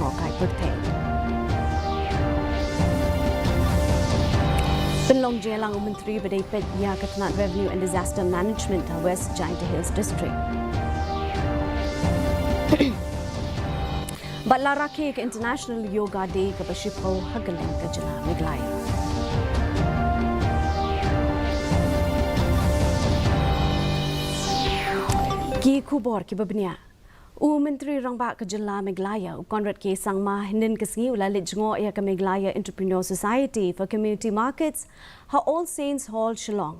jengok kai perteng. Penlong jelang Menteri Badai Pet Ya Ketenat Revenue and Disaster Management West Giant Hills District. Batlara ke International Yoga Day ke Bashipau Hageleng ke Jela Meghalaya. Ki kubor ki babnia. Menteri Rangbak ke Jela Meghalaya Konrad ke Sangma hinin kesengi ulalit jengok ya ke Meghalaya Entrepreneur Society for Community Markets ha All Saints Hall Shillong.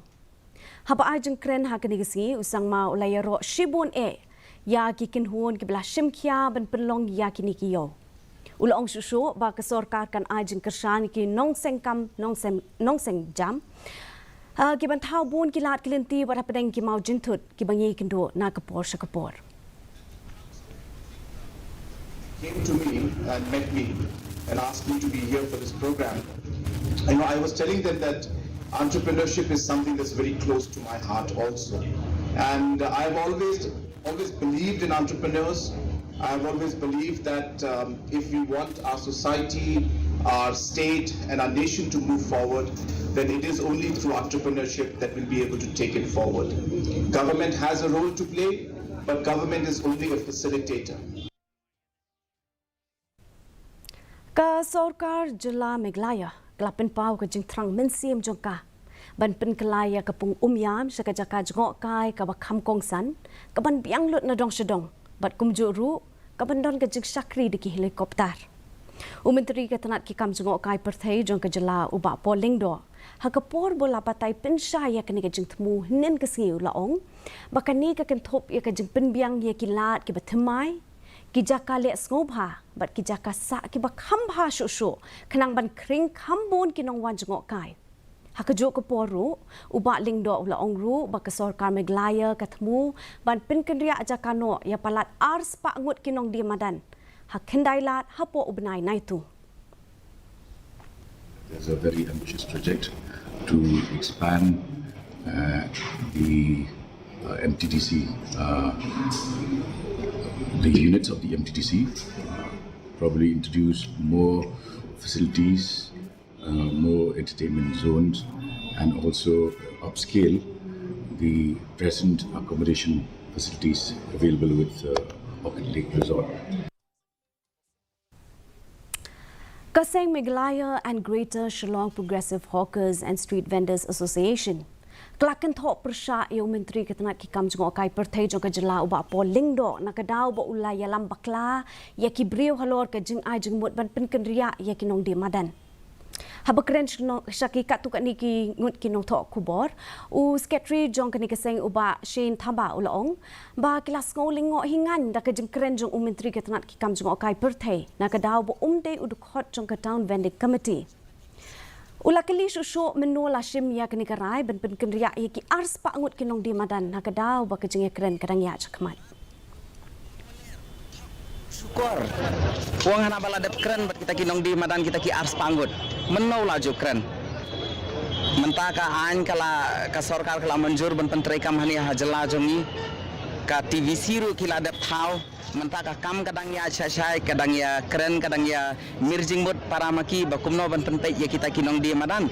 Ha ba ajeng kren ha kini kesengi usangma ulaya ro shibun ya kikin huon ki belah shimkia ban penlong ya kini kiyo. Ulong susu ba kesorkar kan ajeng kersan ki nong seng jam. Ki ban tau bun ki lat kilenti wada pedeng ki mau jintut ki bangi kendo na kapor syakapor. Came to me and met me and asked me to be here for this program. I was telling them that entrepreneurship is something that's very close to my heart also. And I've always believed in entrepreneurs. I've always believed that if we want our society, our state and our nation to move forward, then it is only through entrepreneurship that we'll be able to take it forward. Government has a role to play, but government is only a facilitator. Ka Sorkar Jela Meghalaya kelapin pau ke jingtrang mensim jongka ban pen kelaya kapung umyam sakajaka jengok kai ka bakam kongsan ka ban biang lut na dong sedong bat kumjuru ka ban don ke jing sakri di helikopter. Menteri Ketenat ki kam jengok kai perthai jong ke Jela uba poling do ha kapor bola patai pensha ya kini ke jing temu nen ke siu laong bakani ka kentop ya ke jing pen biang ya kilat ki bathmai ki jaka le ngobha bat ki jaka sa ki ba khambha shu khnang ban kring khambon ki nong wan jengok kai hakajo ko poru uba lingdo ula ongru ba ka Sorkar Meghalaya kathmu ban pin kendria jaka no ya palat ars pa ngut ki nong di madan hakhendai lat hapo ubnai naitu. There's a very ambitious project to expand the MTTC the units of the MTTC, probably introduce more facilities, more entertainment zones, and also upscale the present accommodation facilities available with Orchid Lake Resort. Kaseng Meghalaya and Greater Shillong Progressive Hawkers and Street Vendors Association Klakan thok persya iyo Menteri Ketenat ki kam jengok kai perthai jong ke Jela uba po lingdo nakadau bo ulai yalam bakla ya ki brio halor ke jeng ai jeng mut ban pen kenria ya ki nong di madan. Habakren syaki kat tu kat ni ki ngut ki nong thok kubor secretary jong ke ni keseng uba Shane Thamba ulaong ba kelas ngoling ngok hingan da ke jeng kren jong Menteri Ketenat ki kam jengok kai perthai nakadau bo umde udukot jong ke town vending committee. Ulakali susu menula shim ya kini karai ben pen kenria ya ki ars pa ngut kinong di madan nakadau ba kejeng keren kadang ya cakmat. Syukur. Wong hana bala dep keren bat kita kinong di madan kita ki ars pangut. Menau laju keren. Mentaka an kala ka Sorkar kala manjur ben penteri kam hani ha Jela jongi ka TV siru kila dep thau mentaka kam kadang ya syai kadang ya keren kadang ya mirjing bot para maki bakumno ban pentai ya kita kinong di madan.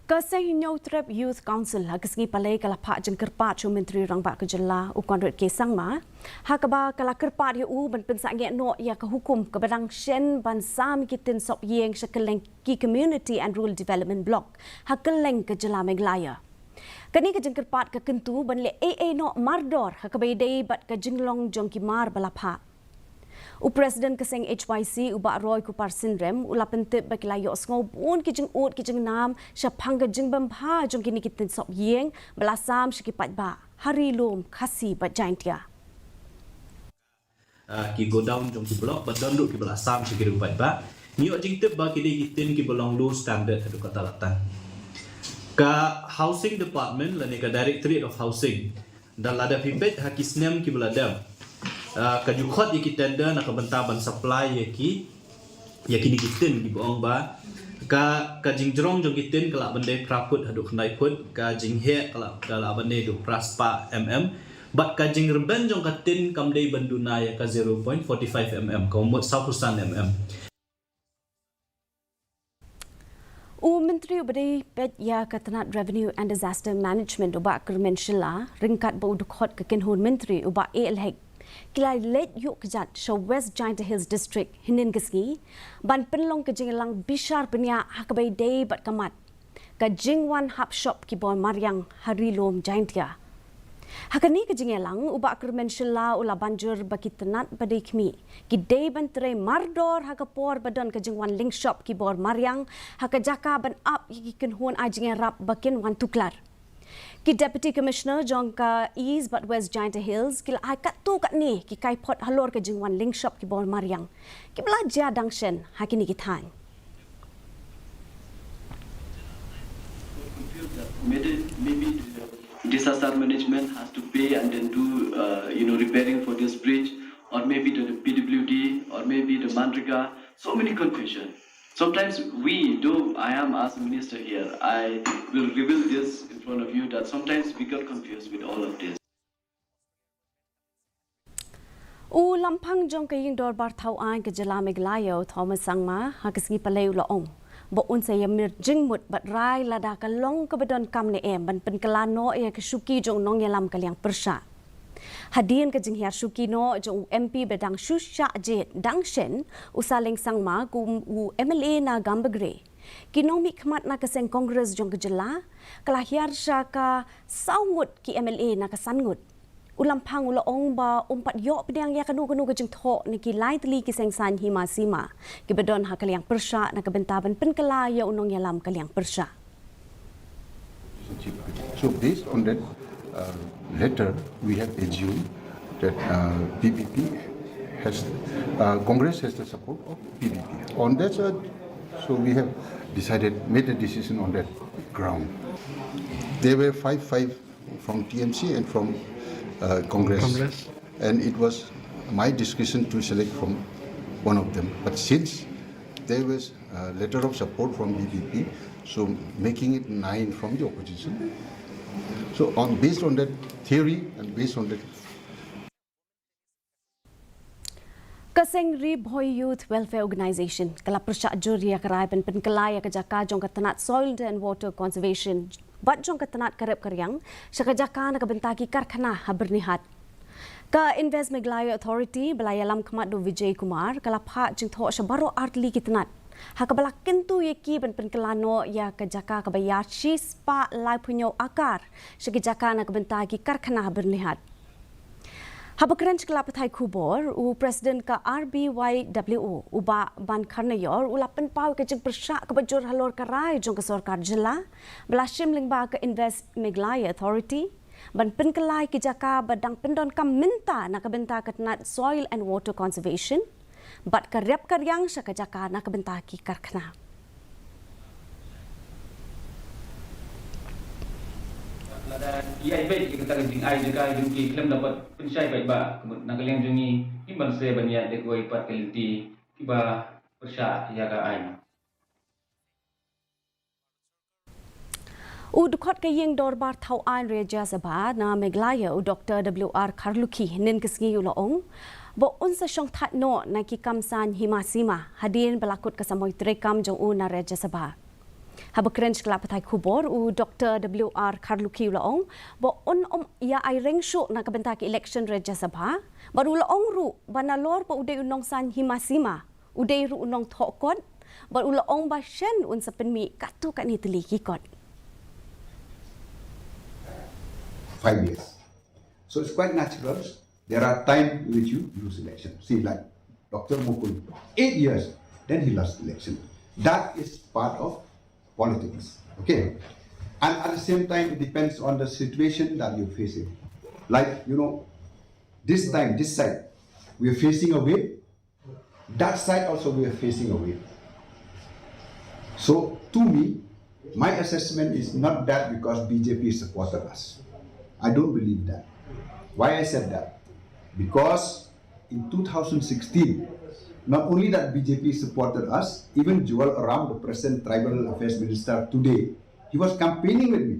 Khasi Trap Youth Council hagisngi palai kala pak jeng kerpat cu Menteri Rangbak ke Jela Konrad ke Sangma hakaba kala kerpat ya ban pensak nge no ya ke hukum ke badang shen ban sam kitin sop yeng sekeleng ki Community and Rural Development Block hakeleng ke Jela Meghalaya. Kani ke jeng kerpat ke kentu ban le no mardor hakabai dei bat ke jenglong jong ki mar balapha. Presiden keseng HYC uba Roy Kupar Sindrem ula pentip bagi layo ngau bun ki jeng ut ki jeng nam syapang ke jeng bempha jong kini kitin sop yeng belasam syikipat ba hari lum Khasi bat jaintia. Ki go down jong ki blok but don't ki belasam syikipat ba niok jeng tip ba kini kitin ki belong low standard adu kata latan. Ka housing department lani ka directorate of housing dan lada pipet hakisnem ki beladam ka jukhot ki tender na ka bentaban supply ki ni kitin ki boong ba ka jingjrong jong kitin kala bende praput hadu khnai put ka jinghe kala bende du praspa But kajing reben jong katin kamdei banduna ya ka 0.45 mm ka umut 100 mm. Menteri Ubadi Pet Ya Katanat Revenue and Disaster Management Uba Kermen Shila ringkat ba udukot ke kinhun Menteri Uba ALH kilai let yuk kejat show West Giant Hills District hinin kesgi ban penlong kejingelang bishar penya hakabai day bat kamat ka jingwan hap shop ki bon Maryang Harilom Giant ya hakani kejingelang uba kermen Shila ula banjur baki tenat badai kmi ki day ban tre mardor hakapor badon kejingwan link shop ki bor Maryang hakajaka ban up ki kinhun ajinge rap bakin wan tuklar ki Deputy Commissioner Jongka East but West Giant Hills kila ai kat tu kat ni ki kai pot halor ke jingwan link shop ki bor Maryang ki belajar dangshen hakini ki thang maybe disaster management has to pay and then do repairing for this bridge, or maybe the PWD, or maybe the Mandrika. So many confusion. Sometimes I am as a minister here, I will reveal this in front of you that sometimes we got confused with all of this. Lampang jong kaying dorbar tau an ke jala Meghalaya Thomas Sangma hakasgi paleu laong bo unsa yamir jingmut bat rai lada ka long ka badon kam ne em ban pen kalano ya ke suki jong nong yalam kalyang persha hadien ka jing hiar suki no jong MP bedang shusha je dangshen usaling Sangma ku MLA na Gambagre kinong mi khmat na ka seng Congress jong ke jala kala hiar sha ka saungut ki MLA na ka sangut Ulampang ulaong ba umpat yok pedang ya kanu ke jeng thok ni ki lai tli ki seng san hima sima ki bedon ha kaliang persha na kebentaban penkala ya unong yalam kaliang persha. So based on that letter, we have assumed that PPP has Congress has the support of PPP. On that, so we have made a decision on that ground. There were 5 from TMC and from Congress, and it was my discretion to select from one of them. But since there was a letter of support from BBP, so making it 9 from the opposition. So based on that theory and based on that. Kaseng Boy Youth Welfare Organization kala persya juria karai pen kelaya kejaka jong katanat soil and water conservation bat jong katanat karep karyang syakajaka na kabentaki karkhana habernihat ka Invest Meghalaya Authority belayalam khamat do Vijay Kumar kala pha jing tho sabaro artli kitanat hakabala kentu yeki pen kelano ya kejaka kabayar spa lai punyo akar syakajaka na kabentaki karkhana habernihat Habakran Pathai Kubor, President ka RBYWO, Uba Ban Karnayor, Ulapan Pau Kajing Persha Kabajur Halor Karai, Jong Kasorkar Jila, Belashim Lingba ka Invest Meghalaya Authority, Ban Pinkalai Kijaka Badang Pindon Kam Minta Nakabenta Katnat Soil and Water Conservation, Bat Karyap Karyang Shakajaka Nakabenta Ki Karkana. Ia baik kita kajing ai juga jumki klaim dapat pensai baik ba nak kalian jungi imban se banyak dekoi pat keliti tiba persya ya ga ai Udukot kaying dorbar tau an Reja Sabha na Meghalaya Dr. WR Karluki nin kesgi ulaong bo unsa syong that no na ki kamsan himasima hadin belakut kasamoy trekam jong na Reja Sabha Habakren Pathai Kubor Dr. WR Karluki ulaong bo ya ai rengsho na kabentaki election Reja Sabha baru ulaong ru banalor pa uday unong san himasima uday ru unong thokot baru ulaong ba shen unsa penmi katu kat ni teli kikot 5 years. So it's quite natural. There are times in which you lose election. See, like Dr. Mukul, 8 years, then he lost election. That is part of politics. Okay? And at the same time, it depends on the situation that you're facing. Like, this time, this side, we are facing a wave. That side also we are facing a wave. So, to me, my assessment is not that because BJP supported us. I don't believe that. Why I said that? Because in 2016, not only that BJP supported us, even Joel Aram, the present Tribal Affairs Minister today, he was campaigning with me.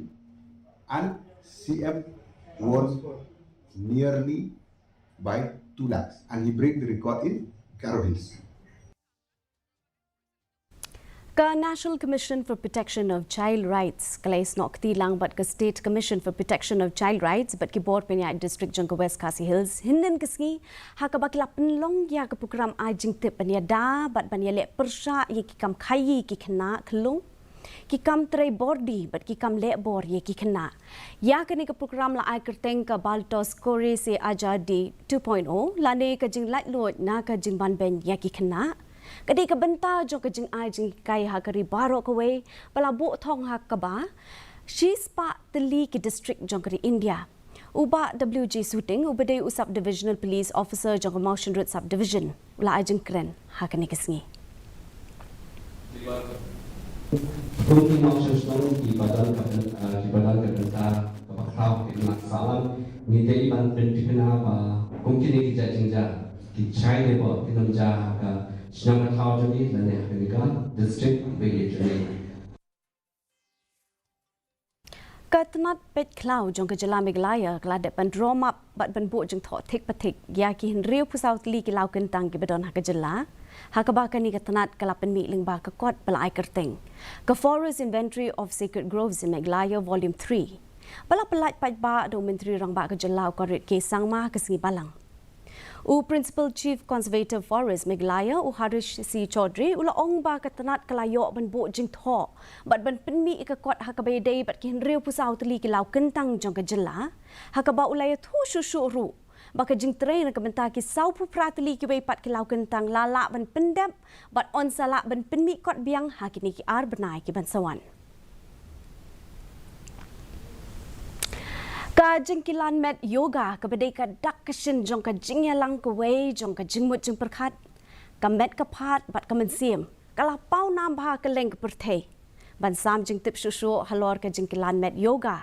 And CM won nearly by 2 lakhs, and he break the record in Carroll Hills. Ka National Commission for Protection of Child Rights kalais nok tilang but ka State Commission for Protection of Child Rights but ki board penyai district jong ka West Khasi Hills hinden kesngi ha ka bakla penlong ya ka program ajing tip pania da but pania le persha ye ki kam khai ki khna khlung ki kam tray body but ki kam le bor ye ki khna ya ka ni ka program la ai kerteng ka baltos kore se ajadi 2.0 la ne ka jing lat lo na ka jing ban ben ya ki khna Kadi ka benta jo ka jing ai jing kai ha kari baro ka we pala bu thong ha ka ba she's pa teli ki district jong kari India uba WG shooting ubade usab divisional police officer jong motion road sub division ula ai jing kren ha ka ni kisngi Kunci maksud di badan kerja kebakar di salam ni jadi bantuan di kenapa mungkin ini kerja di China buat di kerja ke Senang tahu jadi dan yang district begitu. Katnat pet cloud jong ka jala Meghalaya klade pan drama bat ban bu jong tho thik pathik ya ki hin riu pusau tli ki lau kentang ki bedon ha ka jala ha ka ba ka ni katnat kala pen mi ling ba ka kot bala ai kerteng ka forest inventory of sacred groves in Meghalaya volume 3 bala pelat pat ba do menteri rang ba ka jala ko rit ke sang ma ka singi balang U Principal Chief Conservator Forest Meghalaya U Harish C. Chaudhry ula ong ba katanat kalayo ban bo jing tho bat ban penmi ka kot ha ka be dei bat kin riu pusau tli ki lau kentang jong ka jela ha ka ba ulaya thu shu shu ru ba ka jing train ka benta ki sau pu pratli ki be pat ki lau kentang lala ban pendap bat on sala ban penmi kot biang ha ki ni ki ar benai ki ban sawan Ka jingkilan met yoga ka bedai ka dak kashin jong ka jing yalang ka wei jong ka jingmut jing perkhat ka met ka phat bat ka mensim ka la pau nam bha ka leng ka perthei ban sam jing tip shushu halor ka jingkilan met yoga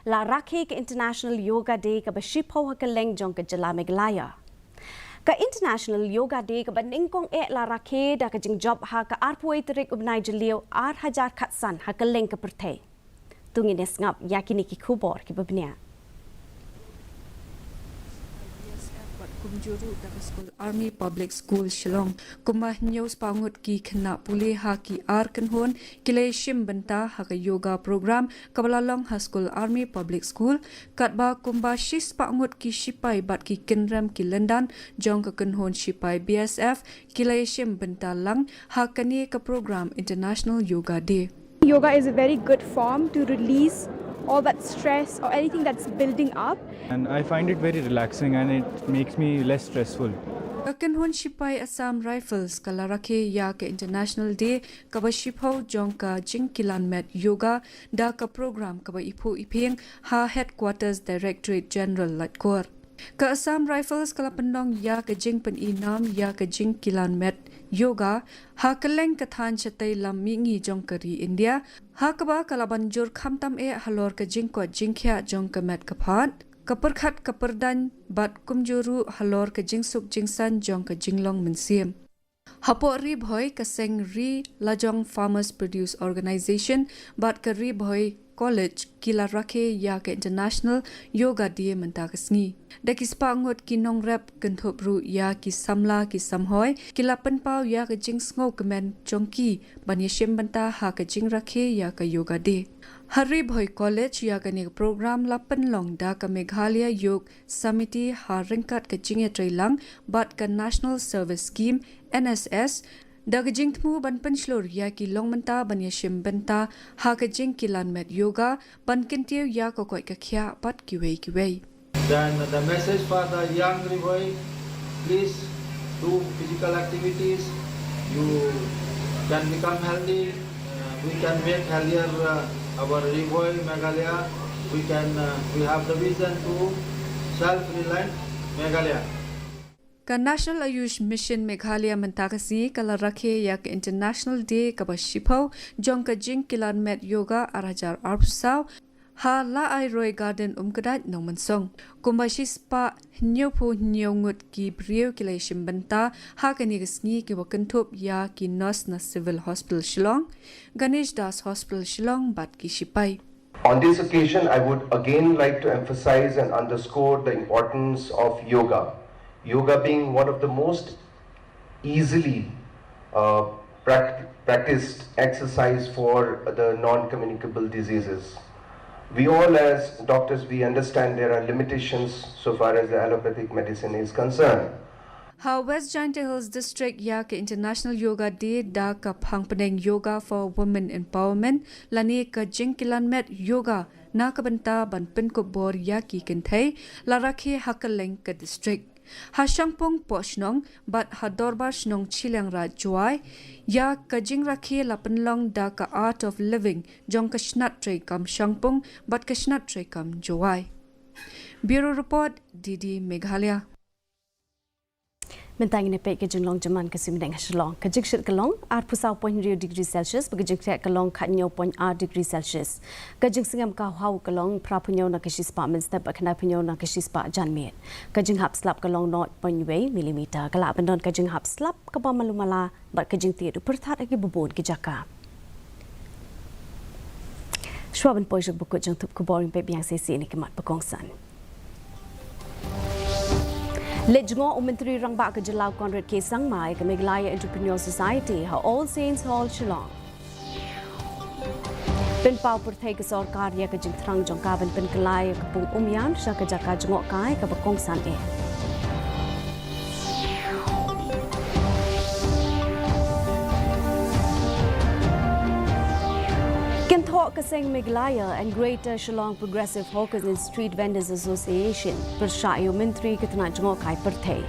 la rakhe ka international yoga day ka ba shipho ha ka leng jong ka jala Meghalaya ka international yoga day ka ban ingkong e la rakhe da ka jing job ha ka arpuai terik ubnai jelio ar hajar khatsan ha ka leng ka perthei tungin esngap yakini ki khubor ki babnia Kumjuru dari School Army Public School Shillong kumah news pangut ki kena pulih ha ki ar kenhon kilai shim benta ha ka yoga program kabalalong ha School Army Public School katba kumba shis pangut ki shipai bat ki kenram ki lendan jong ka kenhon shipai BSF kilai shim benta lang ha kani ka program International Yoga Day. Yoga is a very good form to release all that stress or anything that's building up. And I find it very relaxing and it makes me less stressful. Kakenhon Shipai Assam Rifles kalarake ya ke International Day kaba shipho jong ka jingkilan met yoga da ka program kaba ipu iping ha Headquarters Directorate General Latkor. Ka Assam Rifles kala pendong ya ke jing pen inam ya ke jingkilan met yoga ha keleng kathan chatai lam mingi jong kari India ha kaba kalabanjur khamtam e halor ka jingko jingkhya jong ka met kaphat kaperkhat kaperdan bat kumjuru halor ka jingsuk jingsan jong ka jinglong mensim hapo ri bhoi ka seng ri lajong Farmers Produce Organization bat ka ri bhoi College kila rakhe ya ke International Yoga Day menta kasngi dakis pangot kinong rap kenthop ru ya ki samla ki samhoi kila penpau ya ke jing sngo kemen chongki bani shem banta ha ke jing rakhe ya ka Yoga Day Hari Bhoi College ya ka ni program la penlong da ka Meghalaya Yog Samiti ha ringkat ke jinge trailang bat ka National Service Scheme NSS Daga jing tmu ban penslur ya ki long menta ban ya shim benta ha ka jing kilan met yoga ban kintiu ya ko koi ka khya pat ki wei Then the message for the young boy, please do physical activities. You can become healthy. We can make healthier our boy Meghalaya. We have the vision to self-reliant Meghalaya. Ka National Ayush Mission Meghalaya mentakasi kala rakhe yak International Day ka bashipho jong ka jing kilan met yoga arajar arpsau ha la ai roi garden umkadat nong mansong kumbashis pa nyopu nyongut ki brio kilai shimbanta ha kani gisngi ki wakenthop ya ki nos na civil hospital Shillong Ganesh Das Hospital Shillong bat ki shipai On this occasion, I would again like to emphasize and underscore the importance of yoga. Yoga being one of the most easily practiced exercise for the non-communicable diseases. We all as doctors, we understand there are limitations so far as the allopathic medicine is concerned. How West Giant Hills District ya ke International Yoga Day da ka phangpaneng Yoga for Women Empowerment lani ka jingkilan met yoga na ka banta ban pen ko bor ya ki kenthai la rakhe hakaleng ka district. Ha shangpong poshnong bat ha dorbar shnong chilang ra joy ya ka jing rakhe lapanlong da ka art of living jong ka shnat tre kam shangpong bat ka shnat tre kam joy. Bureau Report DD Meghalaya. Mentang ini pek kejeng long jaman kesimdeng hasilong kejeng shit kelong ar pusau point rio degree Celsius kejeng tek kelong khatnyo point r degree Celsius kejeng singam ka hau kelong prapunyo na kesis pa men step kena punyo na kesis pa janmet kejeng hap slap kelong 0.2 mm kala pendon kejeng hap slap ke pamalumala bat kejeng tiadu pertat agi bubun kejaka Shwaban pojok buku jeng tup kuboring pek yang sesi ini kemat pekongsan Lejngo Menteri Rangba ke Jelau Conrad K. Sangmai ke Meghalaya Entrepreneur Society ha All Saints Hall Shillong. Pen pau perthai ke sarkar ya ke jingtrang jongkaban pen kelai ke pung umyan sya ke jaka jengok kai ke bekongsan e. Kenthok Keseng Meghalaya and Greater Shillong Progressive Hawkers and Street Vendors Association bersyayu Menteri Ketena Jengok Kai Perthai.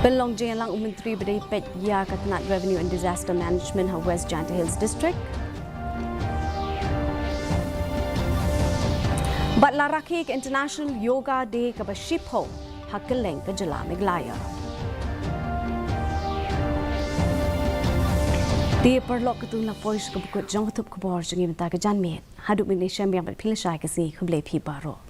Belong Jelang Menteri Bedai Pet Ya Ketena Revenue and Disaster Management ha West Giant Hills District. Bat laraki ke International Yoga Day ke Shipho ha Keleng ke Jela Meghalaya. Dia perlok ketung la pois ke bukut jong tup ke bor jengi benta ke janmet. Haduk Indonesia yang berpilih syai ke si keblai pi baro.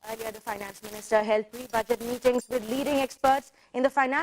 Earlier, the Finance Minister held pre-budget meetings with leading experts in the finance